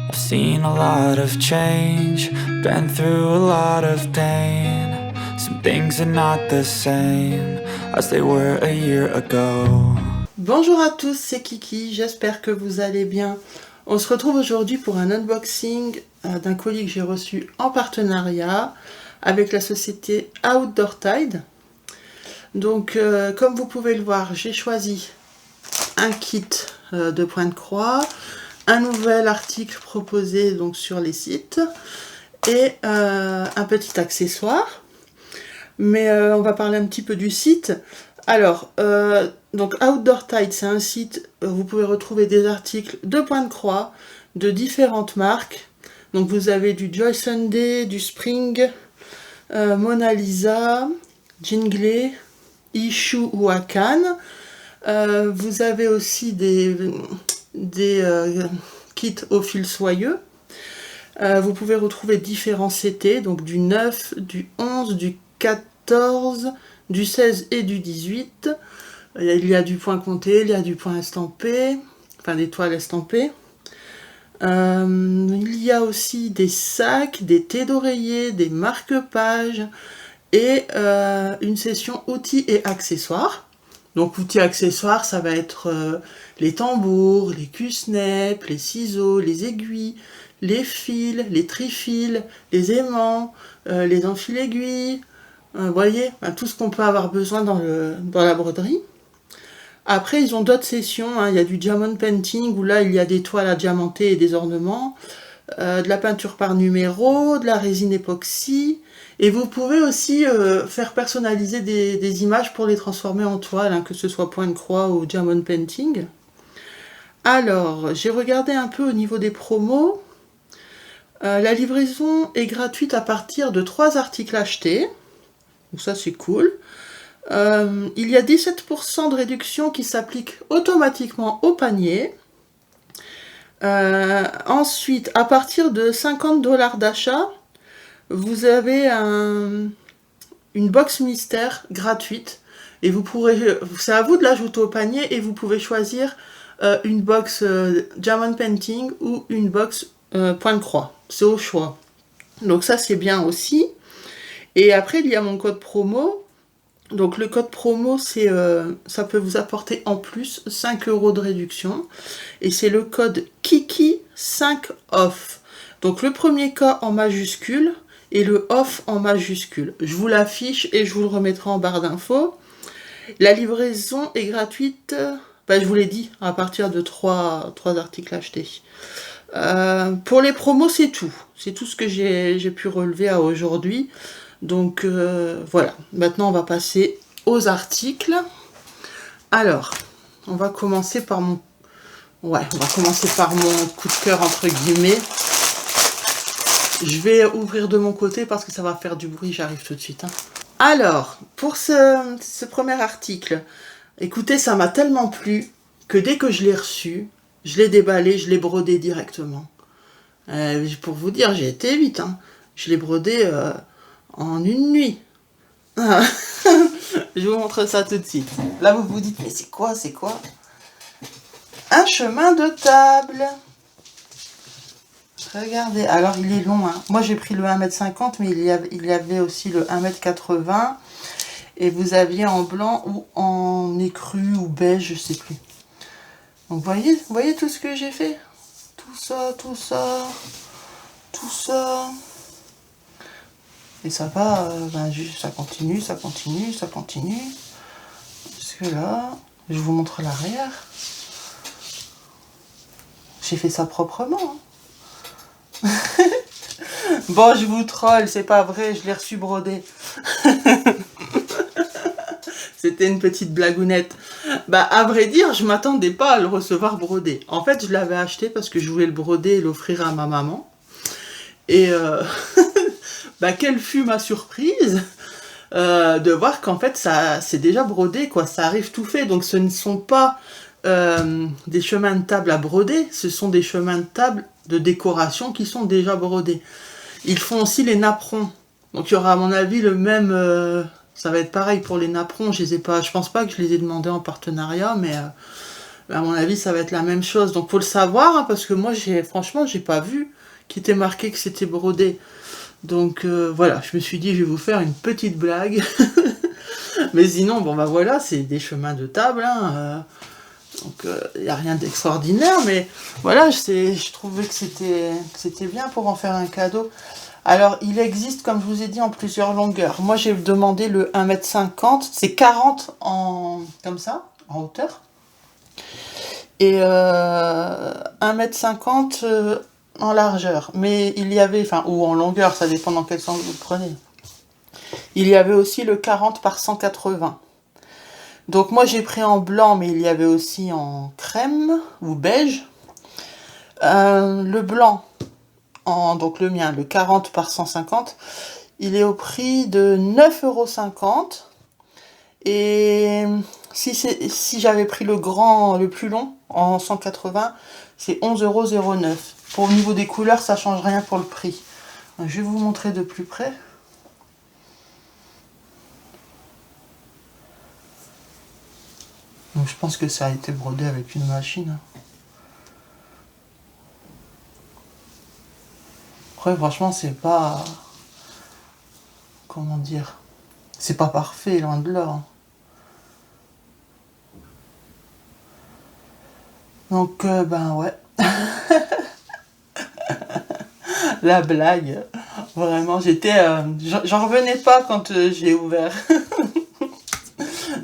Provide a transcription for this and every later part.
I've seen a lot of change, been through a lot of pain. Some things are not the same as they were a year ago. Bonjour à tous, c'est Kiki, j'espère que vous allez bien. On se retrouve aujourd'hui pour un unboxing d'un colis que j'ai reçu en partenariat avec la société Outdoor Tide. Donc comme vous pouvez le voir, j'ai choisi un kit de point de croix, un nouvel article proposé donc sur les sites et un petit accessoire. Mais on va parler un petit peu du site. Alors, donc Outdoor Tide, c'est un site où vous pouvez retrouver des articles de point de croix de différentes marques. Donc vous avez du Joy Sunday, du Spring, Mona Lisa, Jingley, Issue ou Akan. Vous avez aussi des kits au fil soyeux. Vous pouvez retrouver différents CT, donc du 9, du 11, du 14, du 16 et du 18. Il y a du point compté, il y a du point estampé, enfin des toiles estampées. Il y a aussi des sacs, des thés d'oreiller, des marque-pages et une session outils et accessoires. Donc outils et accessoires, ça va être les tambours, les cusnets, les ciseaux, les aiguilles, les fils, les trifils, les aimants, les enfils-aiguilles, vous voyez, tout ce qu'on peut avoir besoin dans la broderie. Après, ils ont d'autres sessions, hein. Il y a du diamond painting, où là, il y a des toiles à diamanter et des ornements, de la peinture par numéro, de la résine époxy, et vous pouvez aussi faire personnaliser des images pour les transformer en toile, hein, que ce soit point de croix ou diamond painting. Alors, j'ai regardé un peu au niveau des promos. La livraison est gratuite à partir de 3 articles achetés. Donc ça c'est cool. Il y a 17% de réduction qui s'applique automatiquement au panier. Ensuite, à partir de 50$ d'achat, vous avez une box mystère gratuite. Et vous pourrez, c'est à vous de l'ajouter au panier et vous pouvez choisir une box diamond painting ou une box point de croix. C'est au choix. Donc ça c'est bien aussi. Et après, il y a mon code promo. Donc le code promo, c'est ça peut vous apporter en plus 5€ de réduction. Et c'est le code KIKI5OFF. Donc le premier K en majuscule et le OFF en majuscule. Je vous l'affiche et je vous le remettrai en barre d'infos. La livraison est gratuite, je vous l'ai dit, à partir de 3 articles achetés. Pour les promos, c'est tout. C'est tout ce que j'ai pu relever à aujourd'hui. Donc voilà, maintenant on va passer aux articles. Alors, on va commencer par mon coup de cœur entre guillemets. Je vais ouvrir de mon côté parce que ça va faire du bruit, j'arrive tout de suite. Hein. Alors, pour ce premier article, écoutez, ça m'a tellement plu que dès que je l'ai reçu, je l'ai déballé, je l'ai brodé directement. Pour vous dire, j'ai été vite. Hein. Je l'ai brodé en une nuit. Je vous montre ça tout de suite. Là, vous vous dites, mais c'est quoi? Un chemin de table. Regardez, alors il est long. Hein. Moi, j'ai pris le 1,50 m, mais il y avait aussi le 1,80 m. Et vous aviez en blanc ou en écru ou beige, je sais plus. Donc, vous voyez tout ce que j'ai fait? Tout ça. Et ça va, ça continue. Jusque là, je vous montre l'arrière. J'ai fait ça proprement. Hein. Bon, je vous troll, c'est pas vrai, je l'ai reçu brodé. C'était une petite blagounette. À vrai dire, je m'attendais pas à le recevoir brodé. En fait, je l'avais acheté parce que je voulais le broder et l'offrir à ma maman. Et quelle fut ma surprise de voir qu'en fait, c'est déjà brodé, quoi. Ça arrive tout fait. Donc, ce ne sont pas des chemins de table à broder, ce sont des chemins de table de décoration qui sont déjà brodés. Ils font aussi les napperons. Donc, il y aura à mon avis le même... ça va être pareil pour les napperons. Je pense pas que je les ai demandés en partenariat, mais À mon avis, ça va être la même chose. Donc, faut le savoir, hein, parce que moi, franchement, j'ai pas vu qu'il était marqué que c'était brodé. Donc, voilà, je me suis dit, je vais vous faire une petite blague. Mais sinon, bon, bah voilà, c'est des chemins de table, hein, donc, il n'y a rien d'extraordinaire, mais voilà, je trouvais que c'était bien pour en faire un cadeau. Alors, il existe, comme je vous ai dit, en plusieurs longueurs. Moi, j'ai demandé le 1,50 m, c'est 40 comme ça, en hauteur. Et 1,50 m en largeur. Mais il y avait, enfin, ou en longueur, ça dépend dans quel sens vous le prenez. Il y avait aussi le 40 par 180. Donc moi j'ai pris en blanc, mais il y avait aussi en crème ou beige. Le blanc, donc le mien, le 40 par 150, il est au prix de 9,50 €. Et si j'avais pris le grand, le plus long, en 180, c'est 11,09 €. Pour le niveau des couleurs, ça change rien pour le prix. Je vais vous montrer de plus près. Donc je pense que ça a été brodé avec une machine. Après franchement c'est pas... Comment dire? C'est pas parfait, loin de là. Donc ben ouais. La blague. Vraiment, j'en revenais pas quand j'ai ouvert.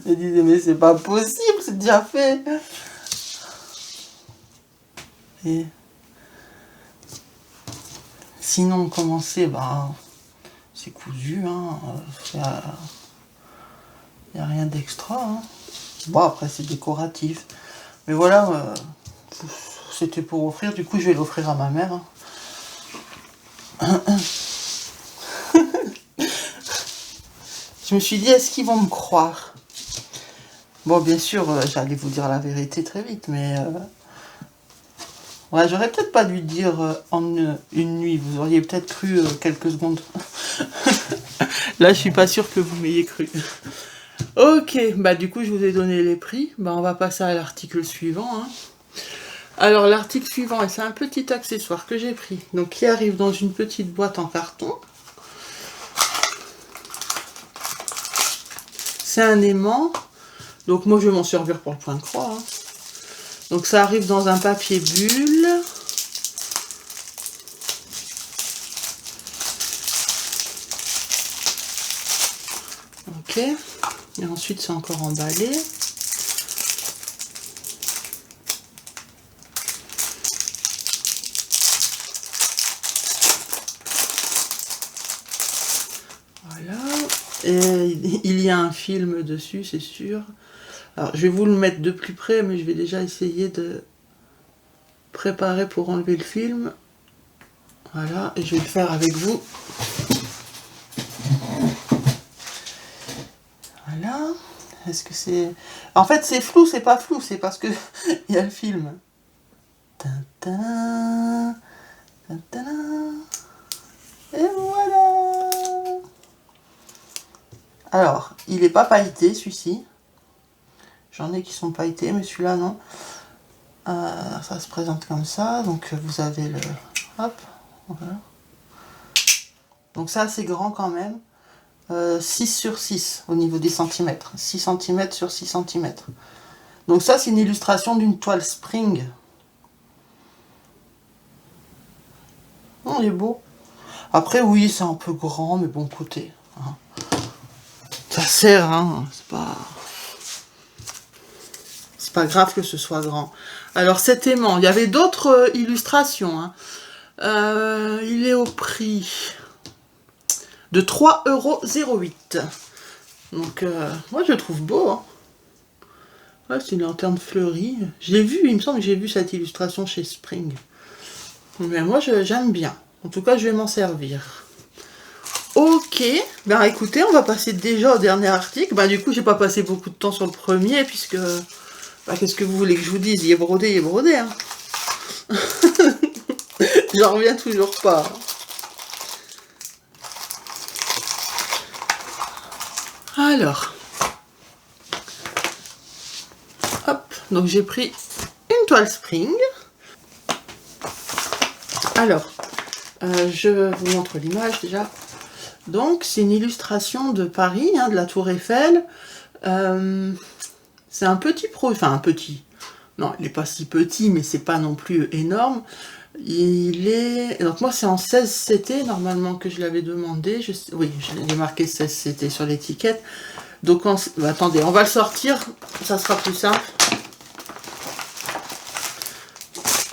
Je disais mais c'est pas possible, c'est déjà fait. Et sinon comment c'est, bah c'est cousu, hein. Y a rien d'extra, hein. Bon après c'est décoratif. Mais voilà, c'était pour offrir, du coup je vais l'offrir à ma mère. Hein. Je me suis dit, est-ce qu'ils vont me croire? Bon, bien sûr, j'allais vous dire la vérité très vite, mais... ouais, j'aurais peut-être pas dû dire en une nuit. Vous auriez peut-être cru quelques secondes. Là, je suis pas sûre que vous m'ayez cru. Ok, bah du coup, je vous ai donné les prix. Bah, on va passer à l'article suivant. Hein. Alors, l'article suivant, c'est un petit accessoire que j'ai pris. Donc, qui arrive dans une petite boîte en carton. C'est un aimant. Donc moi je vais m'en servir pour le point de croix. Hein. Donc ça arrive dans un papier bulle. Ok. Et ensuite c'est encore emballé. Voilà. Et il y a un film dessus, c'est sûr. Alors, je vais vous le mettre de plus près, mais je vais déjà essayer de préparer pour enlever le film. Voilà, et je vais le faire avec vous. Voilà. Est-ce que c'est... En fait, c'est flou, c'est pas flou, c'est parce que il y a le film. Tintin, tintin, et voilà. Alors, il n'est pas pailleté, celui-ci. J'en ai qui sont pailletés, mais celui-là, non. Ça se présente comme ça. Donc, vous avez le... Hop, voilà. Donc, ça, c'est grand quand même. 6 sur 6 au niveau des centimètres. 6 cm sur 6 cm. Donc, ça, c'est une illustration d'une toile spring. Il est beau. Après, oui, c'est un peu grand, mais bon, côté. Hein. Ça sert, hein. C'est pas grave que ce soit grand. Alors cet aimant, il y avait d'autres illustrations. Hein. Il est au prix de 3,08 €. Donc moi je le trouve beau. Hein. Ouais, c'est une lanterne fleurie. J'ai vu, il me semble que j'ai vu cette illustration chez Spring. Mais moi j'aime bien. En tout cas je vais m'en servir. Ok, ben écoutez, on va passer déjà au dernier article. Ben du coup j'ai pas passé beaucoup de temps sur le premier puisque... Bah, qu'est-ce que vous voulez que je vous dise? Il est brodé, hein. J'en reviens toujours pas. Alors. Hop, donc j'ai pris toile spring. Alors, je vous montre l'image déjà. Donc, c'est une illustration de Paris, hein, de la Tour Eiffel. C'est un petit projet, enfin un petit. Non, il n'est pas si petit, mais c'est pas non plus énorme. Il est... Donc moi, c'est en 16 CT, normalement, que je l'avais demandé. Oui, j'ai marqué 16 CT sur l'étiquette. Donc, attendez, on va le sortir. Ça sera plus simple.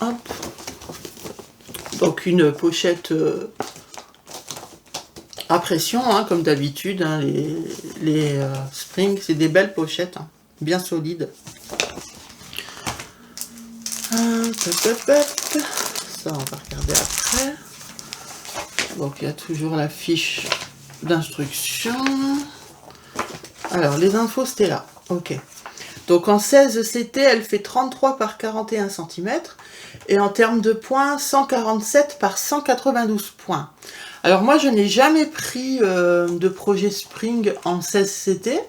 Hop. Donc, une pochette à pression, hein, comme d'habitude. Hein, les Spring, c'est des belles pochettes, hein, bien solides. Ça, on va regarder après. Donc, il y a toujours la fiche d'instruction. Alors, les infos, c'était là. Ok. Donc, en 16 CT, elle fait 33 par 41 cm. Et en termes de points, 147 par 192 points. Alors, moi, je n'ai jamais pris de projet Spring en 16 CT.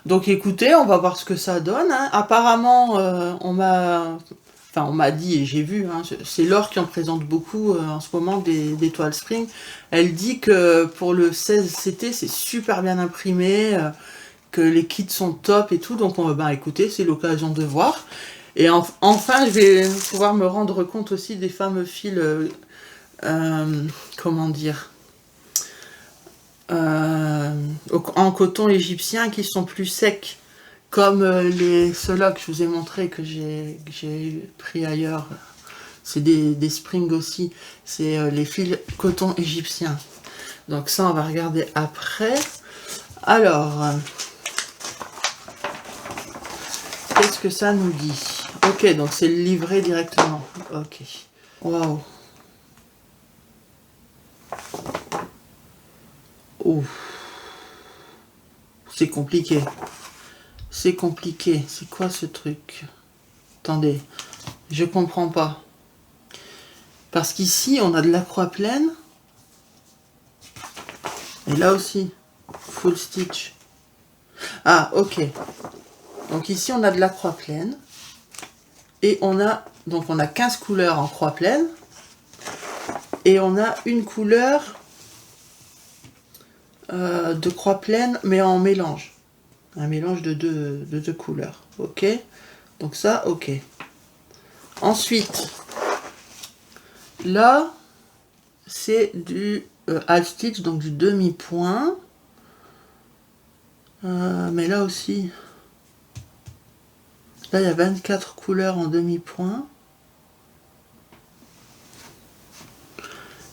Donc, écoutez, on va voir ce que ça donne. Hein. Apparemment, on m'a dit, et j'ai vu, hein, c'est Laure qui en présente beaucoup en ce moment des toiles Spring. Elle dit que pour le 16 CT, c'est super bien imprimé, que les kits sont top et tout. Donc, écoutez, c'est l'occasion de voir. Et enfin, je vais pouvoir me rendre compte aussi des fameux fils, comment dire, en coton égyptien qui sont plus secs. Comme ceux-là que je vous ai montré, que j'ai pris ailleurs, c'est des Spring aussi, c'est les fils coton égyptien. Donc ça, on va regarder après. Alors, qu'est-ce que ça nous dit? Ok, donc c'est livré directement. Ok. Waouh. Ouh. C'est compliqué. C'est compliqué. C'est quoi ce truc? Attendez, je comprends pas. Parce qu'ici, on a de la croix pleine. Et là aussi, full stitch. Ah, ok. Donc ici, on a de la croix pleine. Et on a 15 couleurs en croix pleine. Et on a une couleur de croix pleine, mais en mélange. Un mélange de deux couleurs. Ok. Donc ça, ok. Ensuite, là, c'est du half stitch, donc du demi-point. Mais là aussi, là, il y a 24 couleurs en demi-point.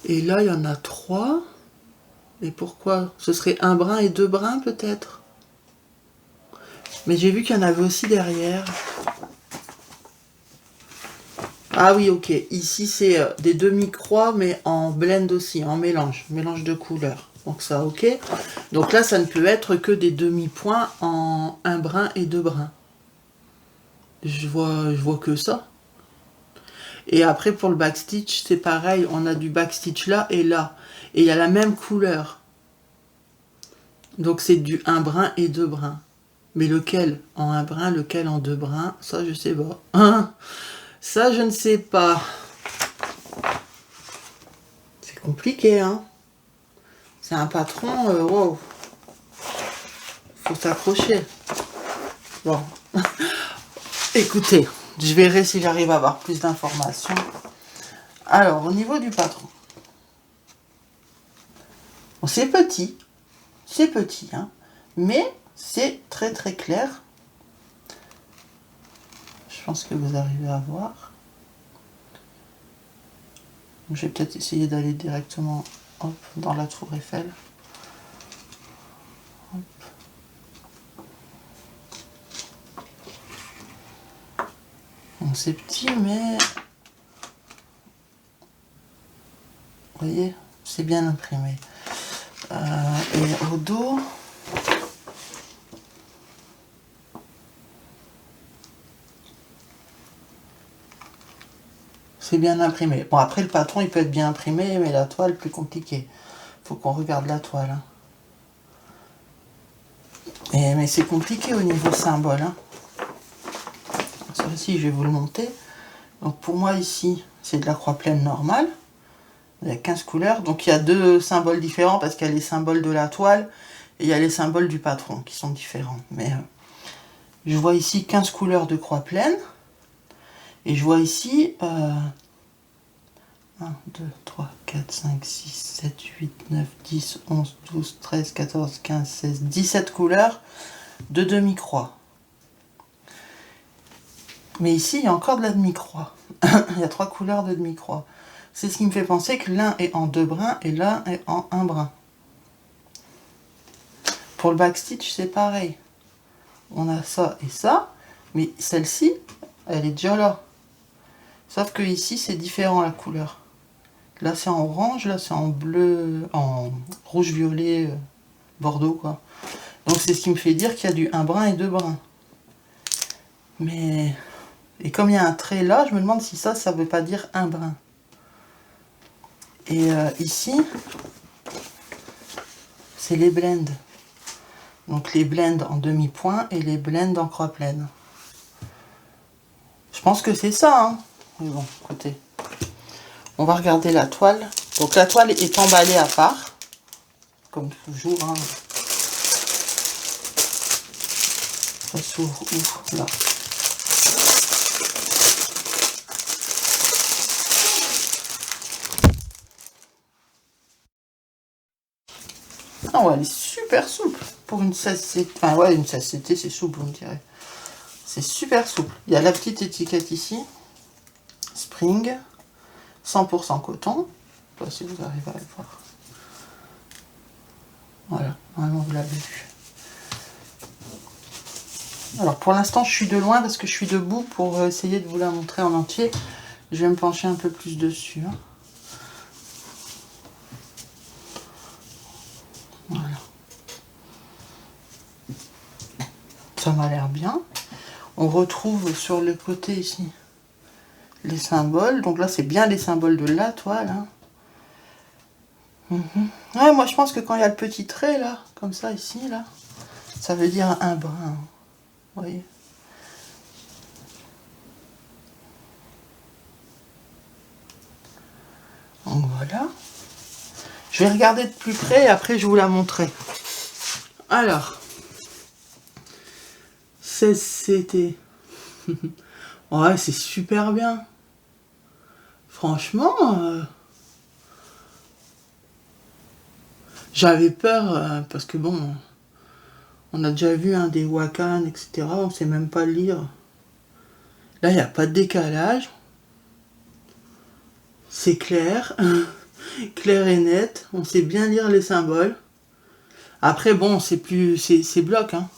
Et là, il y en a 3. Et pourquoi? Ce serait un brin et 2 brins, peut-être? Mais j'ai vu qu'il y en avait aussi derrière. Ah oui, ok. Ici, c'est des demi-croix, mais en blend aussi, en mélange de couleurs. Donc ça, ok. Donc là, ça ne peut être que des demi-points en un brin et 2 brins. Je vois que ça. Et après, pour le backstitch, c'est pareil. On a du backstitch là et là. Et il y a la même couleur. Donc c'est du 1 brin et 2 brins. Mais lequel en 1 brin, lequel en 2 brins, ça je sais pas. Hein, ça je ne sais pas. C'est compliqué, hein. C'est un patron, wow. Faut s'accrocher. Bon. Écoutez, je verrai si j'arrive à avoir plus d'informations. Alors, au niveau du patron. Bon, c'est petit, hein. Mais c'est très très clair. Je pense que vous arrivez à voir. Je vais peut-être essayer d'aller directement dans la Tour Eiffel. Hop. Bon, c'est petit, mais vous voyez, c'est bien imprimé. Et au dos, c'est bien imprimé. Bon, après, le patron, il peut être bien imprimé, mais la toile, plus compliquée. Faut qu'on regarde la toile. Hein. Mais c'est compliqué au niveau symbole. Hein. Ça aussi, je vais vous le monter. Donc pour moi ici, c'est de la croix pleine normale. Il y a 15 couleurs. Donc il y a deux symboles différents parce qu'il y a les symboles de la toile et il y a les symboles du patron qui sont différents. Mais je vois ici 15 couleurs de croix pleine. Et je vois ici 1, 2, 3, 4, 5, 6, 7, 8, 9, 10, 11, 12, 13, 14, 15, 16, 17 couleurs de demi-croix. Mais ici, il y a encore de la demi-croix. Il y a 3 couleurs de demi-croix. C'est ce qui me fait penser que l'un est en 2 brins et l'un est en 1 brin. Pour le backstitch, c'est pareil. On a ça et ça, mais celle-ci, elle est déjà là. Sauf que ici, c'est différent la couleur. Là, c'est en orange, là, c'est en bleu, en rouge-violet, bordeaux, quoi. Donc, c'est ce qui me fait dire qu'il y a du 1 brin et 2 brins. Mais... Et comme il y a un trait là, je me demande si ça veut pas dire 1 brin. Et ici, c'est les blends. Donc, les blends en demi-point et les blends en croix pleine. Je pense que c'est ça, hein. Mais bon, écoutez. On va regarder la toile. Donc la toile est emballée à part, comme toujours. Hein. Ça s'ouvre où? Là. Ah ouais, elle est super souple pour une 16CT. Enfin ouais, une 16CT, c'est souple, on dirait. C'est super souple. Il y a la petite étiquette ici. Spring. 100% coton. Je sais pas si vous arrivez à le voir. Voilà, normalement vous l'avez vu. Alors pour l'instant je suis de loin parce que je suis debout pour essayer de vous la montrer en entier. Je vais me pencher un peu plus dessus. Hein. Voilà. Ça m'a l'air bien. On retrouve sur le côté ici les symboles. Donc là c'est bien les symboles de la toile. Hein. Ouais, moi je pense que quand il y a le petit trait là, comme ça ici, là, ça veut dire un brin. Vous voyez? Donc voilà. Je vais regarder de plus près et après je vous la montrerai. Alors, c'était. Ouais, c'est super bien. Franchement, j'avais peur parce que bon, on a déjà vu des Wakan, etc. On sait même pas lire. Là, il n'y a pas de décalage. C'est clair. Clair et net. On sait bien lire les symboles. Après, bon, c'est plus... C'est bloc, hein.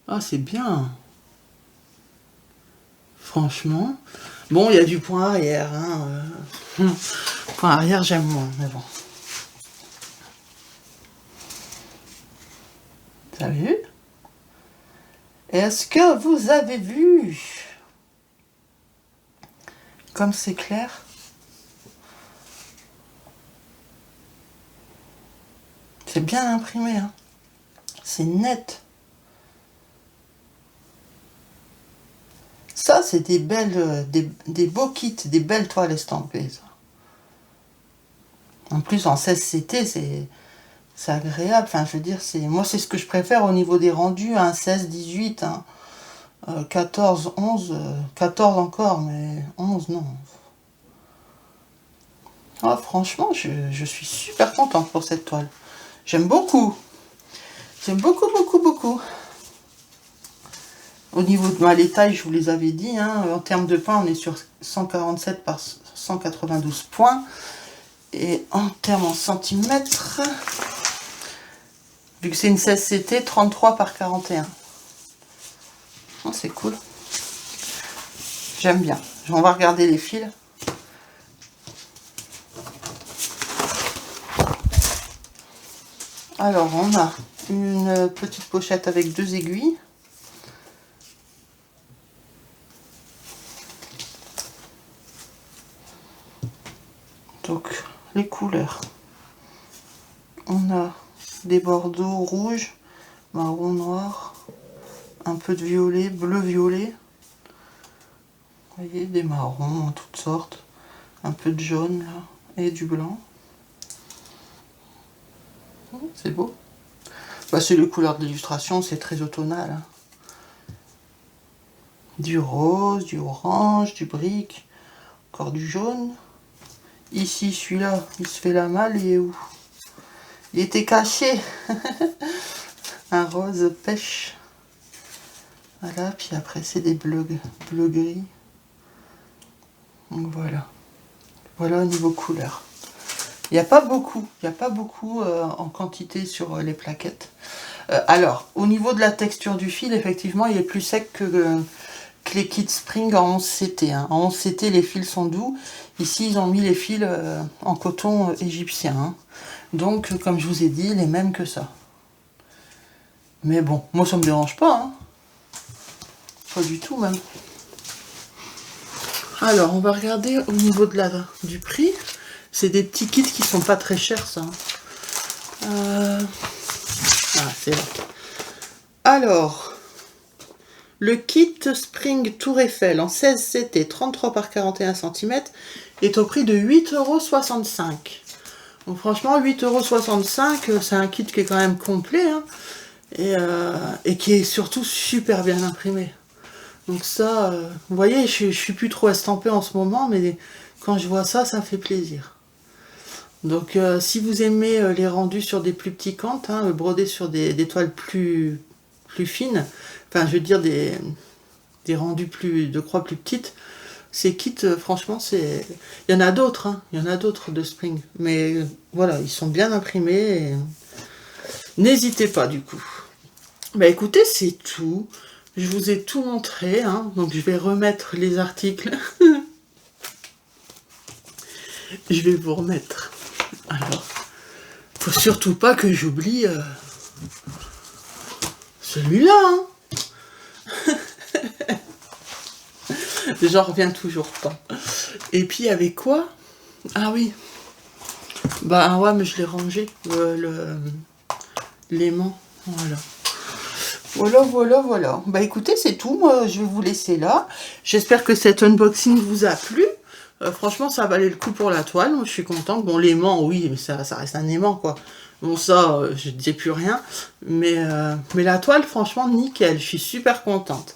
Ah, c'est bien. Franchement. Bon, il y a du point arrière, hein. Point arrière, j'aime moins, mais bon. T'as vu? Est-ce que vous avez vu? Comme c'est clair. C'est bien imprimé, hein. C'est net. Ça, c'est des belles, des beaux kits, des belles toiles estampées, ça. En plus, en 16CT, c'est agréable. Enfin, je veux dire, moi, c'est ce que je préfère au niveau des rendus, hein, 16, 18, hein, 14, 11, 14 encore, mais 11, non. Ah, franchement, je suis super contente pour cette toile. J'aime beaucoup. J'aime beaucoup, beaucoup, beaucoup. Au niveau de les tailles, je vous les avais dit, hein, en termes de points, on est sur 147 par 192 points. Et en termes en centimètres, vu que c'est une 16CT, 33 par 41. Oh, c'est cool. J'aime bien. On va regarder les fils. Alors, on a une petite pochette avec 2 aiguilles. Donc, les couleurs. On a des bordeaux rouges, marron noir, un peu de violet, bleu violet. Vous Vous voyez, des marrons, toutes sortes. Un peu de jaune, là, et du blanc. C'est beau. Bah, c'est les couleurs de l'illustration, c'est très automnal. Hein. Du rose, du orange, du brique, encore du jaune. Ici, celui-là, il se fait la malle, il est où? Il était caché. Un rose pêche. Voilà, puis après, c'est des bleus gris. Donc voilà. Voilà au niveau couleur. Il n'y a pas beaucoup en quantité sur les plaquettes. Alors, au niveau de la texture du fil, effectivement, il est plus sec que les kits Spring en 11CT. Hein. En 11CT, les fils sont doux. Ici, ils ont mis les fils en coton égyptien. Hein. Donc, comme je vous ai dit, les mêmes que ça. Mais bon, moi, ça me dérange pas. Hein. Pas du tout, même. Alors, on va regarder au niveau du prix. C'est des petits kits qui sont pas très chers, ça. Ah, c'est là. Alors, le kit Spring Tour Eiffel en 16CT 33 par 41 cm est au prix de 8,65 €. Donc franchement, 8,65 €, c'est un kit qui est quand même complet, hein, et qui est surtout super bien imprimé. Donc ça, vous voyez, je suis plus trop estampée en ce moment, mais quand je vois ça, ça fait plaisir. Donc si vous aimez les rendus sur des plus petits cantes, hein, brodés sur des toiles plus fines, enfin je veux dire des rendus de croix plus petites, ces kits, franchement, il y en a d'autres, hein, il y en a d'autres de Spring, mais voilà, ils sont bien imprimés, et n'hésitez pas du coup. Bah écoutez, c'est tout. Je vous ai tout montré, hein, donc je vais remettre les articles. Je vais vous remettre. Alors, faut surtout pas que j'oublie celui-là. Hein. J'en reviens toujours pas. Et puis avec quoi? Ah oui. Bah ouais, mais je l'ai rangé. L'aimant. Voilà. Bah écoutez, c'est tout. Moi, je vais vous laisser là. J'espère que cet unboxing vous a plu. Franchement, ça valait le coup pour la toile. Moi, je suis contente. Bon, l'aimant, oui, mais ça reste un aimant, quoi. Bon, ça, je ne disais plus rien. Mais la toile, franchement, nickel. Je suis super contente.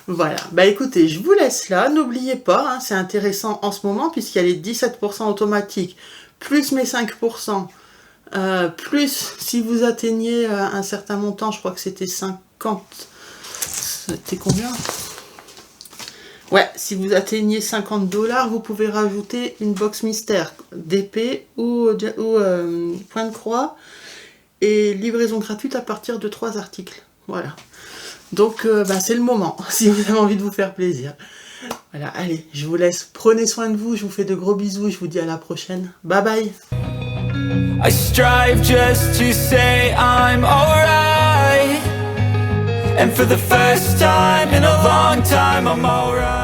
Voilà. Bah écoutez, je vous laisse là. N'oubliez pas, hein, c'est intéressant en ce moment, puisqu'il y a les 17% automatiques, plus mes 5%. Plus si vous atteignez un certain montant, je crois que c'était 50. C'était combien? Ouais, si vous atteignez 50 $, vous pouvez rajouter une box mystère d'épée ou point de croix et livraison gratuite à partir de 3 articles. Voilà. Donc, c'est le moment, si vous avez envie de vous faire plaisir. Voilà, allez, je vous laisse. Prenez soin de vous, je vous fais de gros bisous, je vous dis à la prochaine. Bye bye. I strive just to say I'm alright, and for the first time in a long time I'm alright.